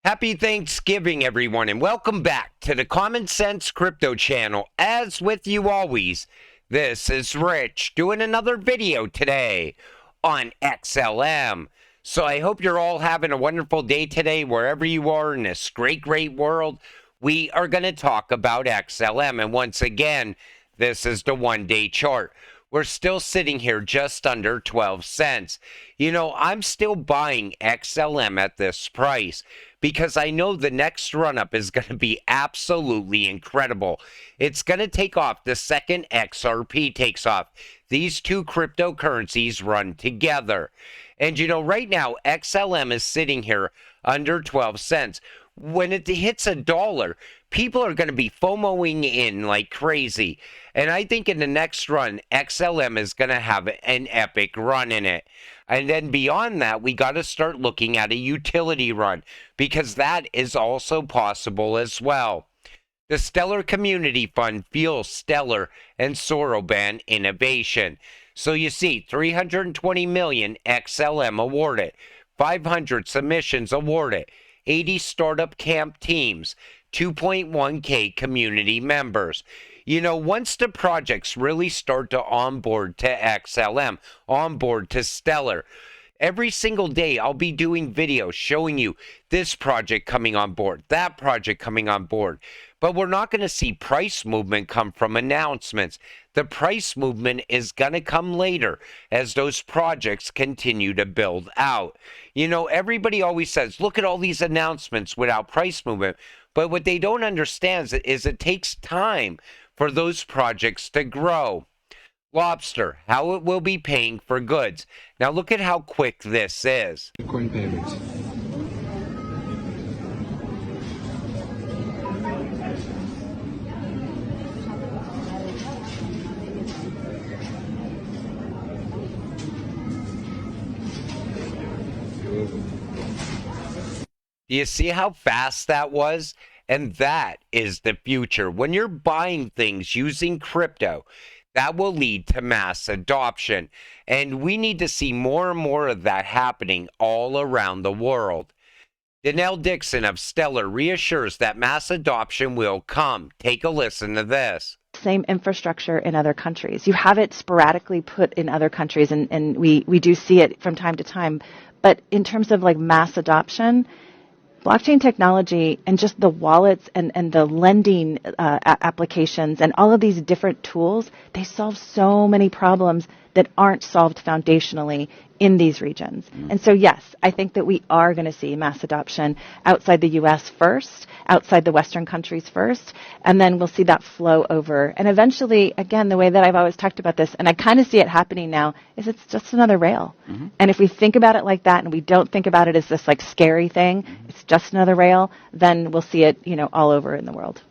Happy Thanksgiving, everyone, and welcome back to the Common Sense Crypto channel. As with you always, this is Rich doing another video today on XLM. So I hope you're all having a wonderful day today, wherever you are in this great world. We are going to talk about XLM, and once again, this is the one-day chart. We're still sitting here just under 12 cents. You know, I'm still buying XLM at this price because I know the next run-up is going to be absolutely incredible. It's going to take off the second XRP takes off. These two cryptocurrencies run together. And you know, right now, XLM is sitting here under 12 cents. When it hits $1, people are going to be FOMOing in like crazy. And I think in the next run, XLM is going to have an epic run in it. And then beyond that, we got to start looking at a utility run, because that is also possible as well. The Stellar Community Fund fuels Stellar and Soroban innovation. So you see, 320 million XLM awarded, 500 submissions awarded, 80 startup camp teams, 2.1K community members. You know, once the projects really start to onboard to XLM, onboard to Stellar, every single day I'll be doing videos showing you this project coming on board, that project coming on board. But we're not going to see price movement come from announcements. The price movement is going to come later as those projects continue to build out. You know, everybody always says, look at all these announcements without price movement. But what they don't understand is it takes time for those projects to grow. Lobster, how it will be paying for goods. Now look at how quick this is. Bitcoin payments. Do you see how fast that was? And that is the future. When you're buying things using crypto, that will lead to mass adoption. And we need to see more and more of that happening all around the world. Danelle Dixon of Stellar reassures that mass adoption will come. Take a listen to this. Same infrastructure in other countries. You have it sporadically put in other countries, and we do see it from time to time. But in terms of like mass adoption, blockchain technology and just the wallets and the lending applications and all of these different tools, they solve so many problems that aren't solved foundationally in these regions. And so, yes, I think that we are going to see mass adoption outside the U.S. first, outside the Western countries first, and then we'll see that flow over. And eventually, again, the way that I've always talked about this, and I kind of see it happening now, is it's just another rail. And if we think about it like that and we don't think about it as this like scary thing, it's just another rail, then we'll see it, you know, all over in the world.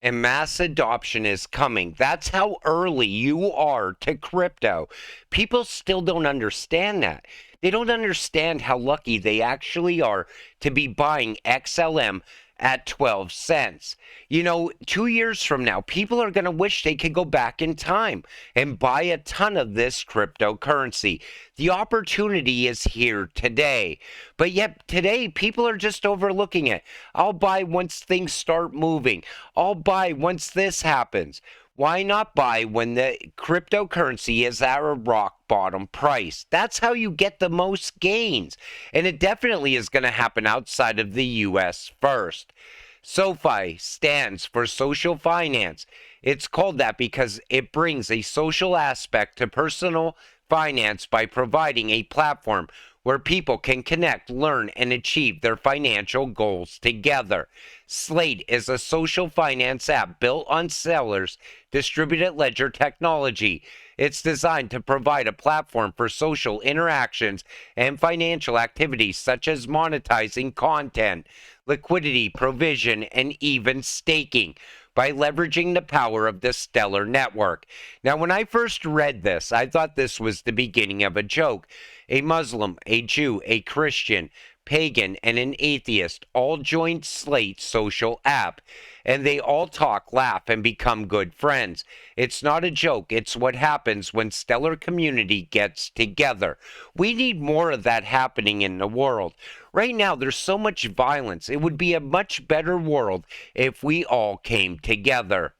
And mass adoption is coming. That's how early you are to crypto. People still don't understand that. They don't understand how lucky they actually are to be buying XLM at 12 cents. You know, 2 years from now, people are going to wish they could go back in time and buy a ton of this cryptocurrency. The opportunity is here today. But yet today, people are just overlooking it. I'll buy once things start moving. I'll buy once this happens. Why not buy when the cryptocurrency is at a rock bottom price? That's how you get the most gains. And it definitely is going to happen outside of the U.S. first. SoFi stands for social finance. It's called that because it brings a social aspect to personal finance by providing a platform where people can connect, learn, and achieve their financial goals together. Slate is a social finance app built on Stellar's distributed ledger technology. It's designed to provide a platform for social interactions and financial activities such as monetizing content, liquidity provision, and even staking by leveraging the power of the Stellar network. Now, when I first read this, I thought this was the beginning of a joke. A Muslim, a Jew, a Christian pagan, and an atheist all joined Slate's social app, and they all talk, laugh, and become good friends. It's not a joke. It's what happens when Stellar community gets together. We need more of that happening in the world. Right now, there's so much violence. It would be a much better world if we all came together.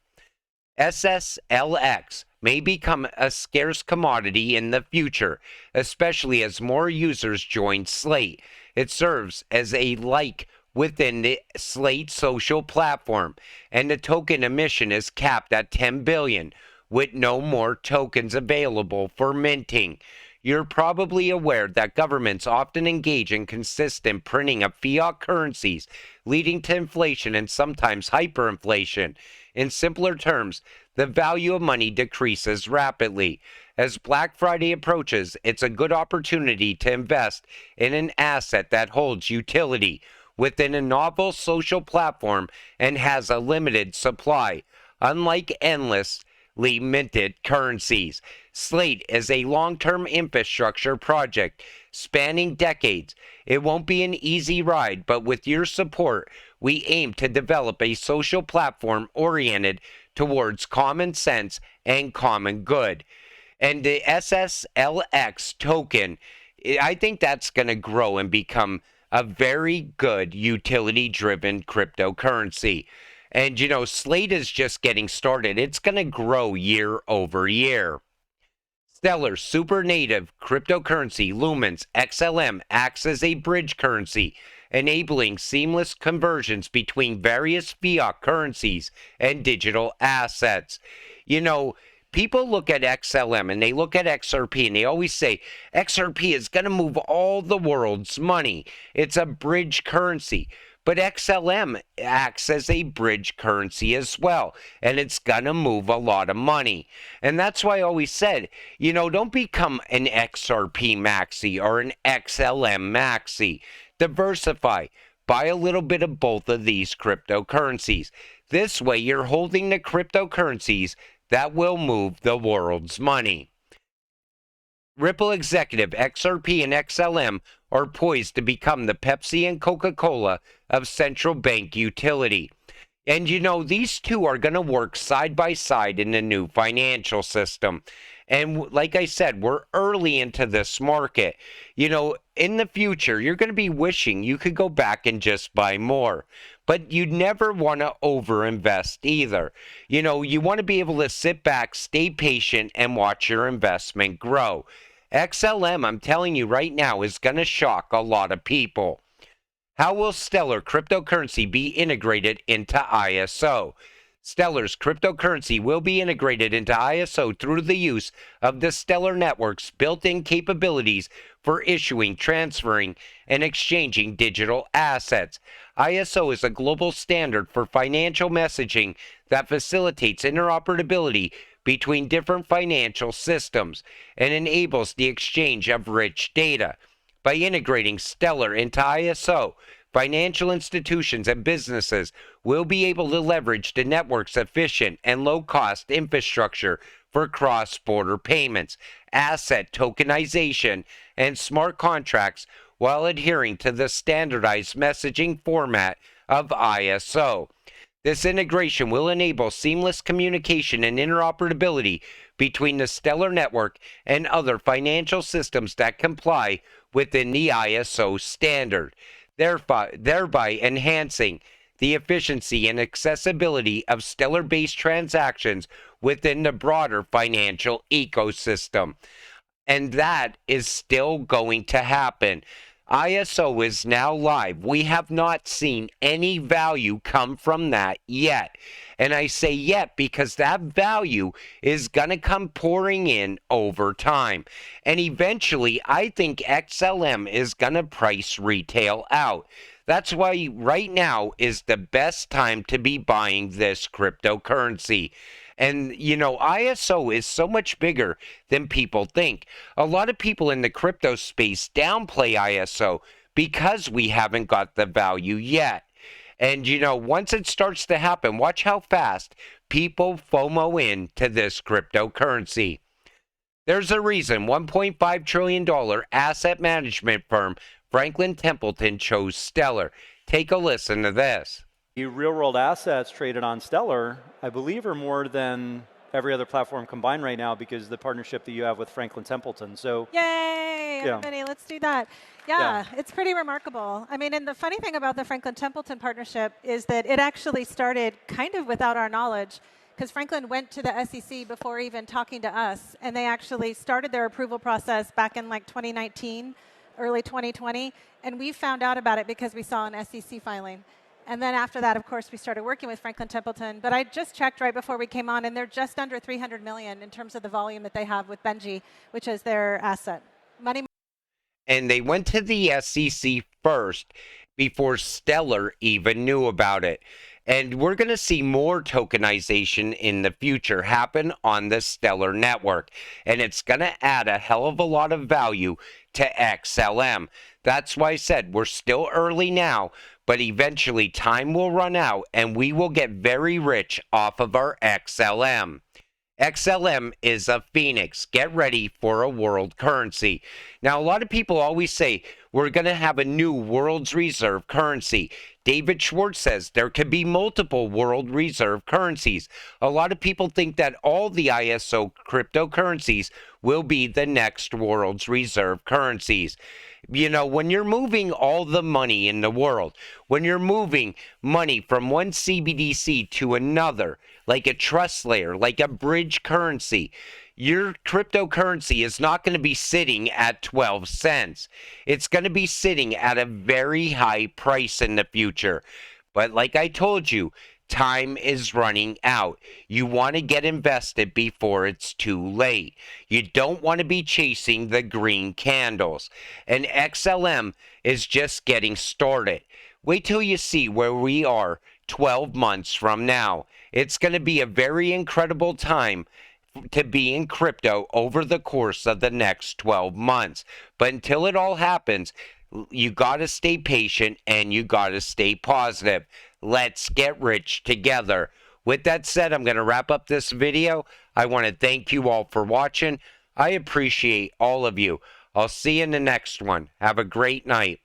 SSLX may become a scarce commodity in the future, especially as more users join Slate. It serves as a like within the Slate social platform, and the token emission is capped at 10 billion, with no more tokens available for minting. You're probably aware that governments often engage in consistent printing of fiat currencies, leading to inflation and sometimes hyperinflation. In simpler terms, the value of money decreases rapidly. As Black Friday approaches, it's a good opportunity to invest in an asset that holds utility within a novel social platform and has a limited supply. Unlike endlessly minted currencies, Slate is a long-term infrastructure project spanning decades. It won't be an easy ride, but with your support, we aim to develop a social platform oriented towards common sense and common good. And the SSLX token, I think that's going to grow and become a very good utility driven cryptocurrency. And you know, Slate is just getting started. It's going to grow year over year. Stellar super native cryptocurrency Lumens XLM acts as a bridge currency, enabling seamless conversions between various fiat currencies and digital assets. You know, people look at XLM and they look at XRP and they always say XRP is going to move all the world's money. It's a bridge currency. But XLM acts as a bridge currency as well, and it's going to move a lot of money. And that's why I always said, you know, don't become an XRP maxi or an XLM maxi. Diversify. Buy a little bit of both of these cryptocurrencies. This way, you're holding the cryptocurrencies that will move the world's money. Ripple Executive, XRP, and XLM are poised to become the Pepsi and Coca-Cola of central bank utility. And you know, these two are going to work side by side in the new financial system. And like I said, we're early into this market. You know, in the future, you're going to be wishing you could go back and just buy more. But you never want to overinvest either. You know, you want to be able to sit back, stay patient, and watch your investment grow. XLM, I'm telling you right now, is going to shock a lot of people. How will Stellar cryptocurrency be integrated into ISO? Stellar's cryptocurrency will be integrated into ISO through the use of the Stellar network's built-in capabilities for issuing, transferring, and exchanging digital assets. ISO is a global standard for financial messaging that facilitates interoperability between different financial systems and enables the exchange of rich data. By integrating Stellar into ISO, financial institutions and businesses will be able to leverage the network's efficient and low-cost infrastructure for cross-border payments, asset tokenization, and smart contracts while adhering to the standardized messaging format of ISO. This integration will enable seamless communication and interoperability between the Stellar network and other financial systems that comply within the ISO standard, thereby enhancing the efficiency and accessibility of Stellar-based transactions within the broader financial ecosystem. And that is still going to happen. ISO is now live. We have not seen any value come from that yet. And I say yet because that value is going to come pouring in over time. And eventually, I think XLM is going to price retail out. That's why right now is the best time to be buying this cryptocurrency. And, you know, ISO is so much bigger than people think. A lot of people in the crypto space downplay ISO because we haven't got the value yet. And, you know, once it starts to happen, watch how fast people FOMO in to this cryptocurrency. There's a reason $1.5 trillion asset management firm Franklin Templeton chose Stellar. Take a listen to this. The real-world assets traded on Stellar, I believe, are more than every other platform combined right now because of the partnership that you have with Franklin Templeton. So, yay, yeah. everybody, let's do that. Yeah, it's pretty remarkable. I mean, and the funny thing about the Franklin Templeton partnership is that it actually started kind of without our knowledge, because Franklin went to the SEC before even talking to us, and they actually started their approval process back in like 2019, early 2020, and we found out about it because we saw an SEC filing. And then after that, of course, we started working with Franklin Templeton. But I just checked right before we came on, and they're just under 300 million in terms of the volume that they have with Benji, which is their asset. Money. And they went to the SEC first before Stellar even knew about it. And we're going to see more tokenization in the future happen on the Stellar network. And it's going to add a hell of a lot of value to XLM. That's why I said we're still early now, but eventually time will run out and we will get very rich off of our XLM. XLM is a phoenix. Get ready for a world currency. Now, a lot of people always say we're going to have a new world's reserve currency. David Schwartz says there could be multiple world reserve currencies. A lot of people think that all the ISO cryptocurrencies will be the next world's reserve currencies. You know, when you're moving all the money in the world, when you're moving money from one CBDC to another, like a trust layer, like a bridge currency, your cryptocurrency is not going to be sitting at 12 cents. It's going to be sitting at a very high price in the future. But like I told you, time is running out. You want to get invested before it's too late. You don't want to be chasing the green candles. And XLM is just getting started. Wait till you see where we are 12 months from now. It's going to be a very incredible time to be in crypto over the course of the next 12 months. But until it all happens, you got to stay patient and you got to stay positive. Let's get rich together. With that said, I'm going to wrap up this video. I want to thank you all for watching. I appreciate all of you. I'll see you in the next one. Have a great night.